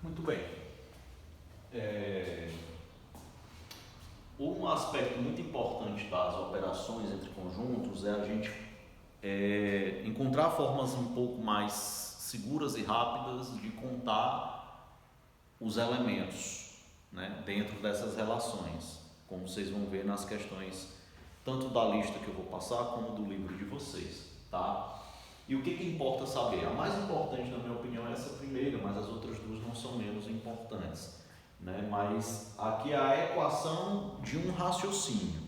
Muito bem. Um aspecto muito importante das operações entre conjuntos é a gente encontrar formas um pouco mais seguras e rápidas de contar os elementos, né, dentro dessas relações, como vocês vão ver nas questões tanto da lista que eu vou passar como do livro de vocês, tá? E o que importa saber? A mais importante, na minha opinião, é essa primeira, mas as outras duas não são menos importantes, né? Mas aqui é a equação de um raciocínio,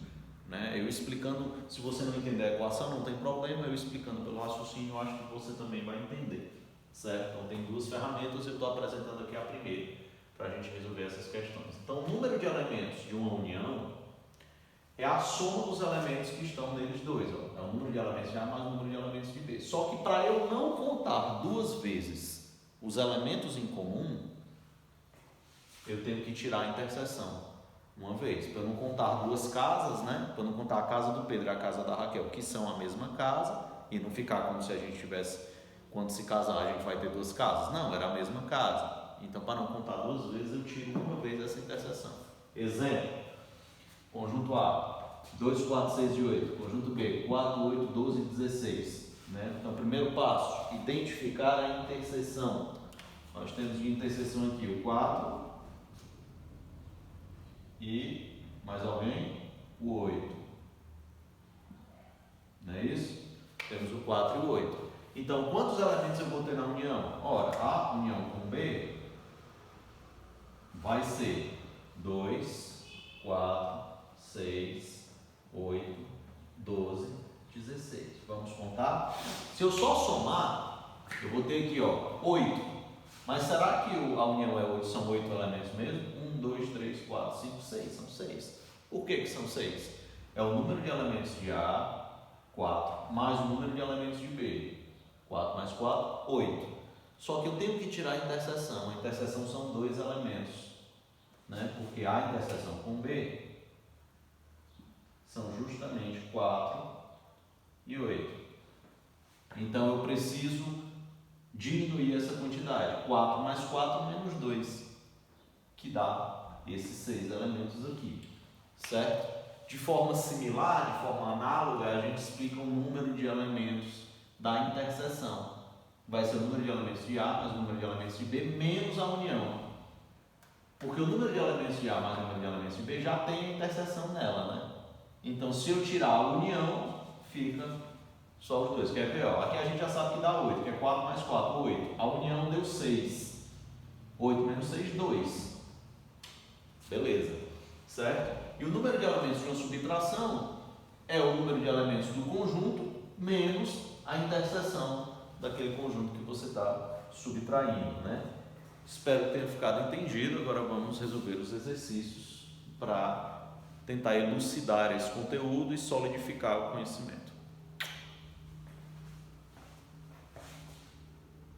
né? Eu explicando, se você não entender a equação, não tem problema, eu explicando pelo raciocínio, eu acho que você também vai entender, certo? Então tem duas ferramentas, eu estou apresentando aqui a primeira, para a gente resolver essas questões. Então, o número de elementos de uma união é a soma dos elementos que estão neles dois. Ó. É o número de elementos de A mais o número de elementos de B. Só que para eu não contar duas vezes os elementos em comum, eu tenho que tirar a interseção uma vez. Para eu não contar duas casas, né? Para eu não contar a casa do Pedro e a casa da Raquel, que são a mesma casa, e não ficar como se a gente tivesse, quando se casar, a gente vai ter duas casas. Não, era a mesma casa. Então, para não contar duas vezes, eu tiro uma vez essa interseção. Exemplo. Conjunto A, 2, 4, 6 e 8. Conjunto B, 4, 8, 12 e 16. Né? Então, primeiro passo, identificar a interseção. Nós temos de interseção aqui o 4 e, mais alguém? O 8. Não é isso? Temos o 4 e o 8. Então, quantos elementos eu vou ter na união? Ora, a união com B vai ser 2, 4, 6, 8, 12, 16. Vamos contar? Se eu só somar, eu vou ter aqui, ó, 8. Mas será que a união é 8? São 8 elementos mesmo? 1, 2, 3, 4, 5, 6. São 6. Por que são 6? É o número de elementos de A, 4, mais o número de elementos de B. 4 mais 4, 8. Só que eu tenho que tirar a interseção. A interseção são 2 elementos, né? Porque a interseção com B são justamente 4 e 8. Então eu preciso diminuir essa quantidade. 4 mais 4 menos 2, que dá esses 6 elementos aqui, certo? De forma similar, de forma análoga, a gente explica o número de elementos da interseção. Vai ser o número de elementos de A mais o número de elementos de B menos a união. Porque o número de elementos de A mais o número de elementos de B já tem a interseção nela, né? Então, se eu tirar a união, fica só os dois. Quer ver? Ó, aqui a gente já sabe que dá 8, que é 4 mais 4, 8. A união deu 6. 8 menos 6, 2. Beleza, certo? E o número de elementos de uma subtração é o número de elementos do conjunto menos a interseção daquele conjunto que você está subtraindo, né? Espero que tenha ficado entendido. Agora vamos resolver os exercícios para tentar elucidar esse conteúdo e solidificar o conhecimento.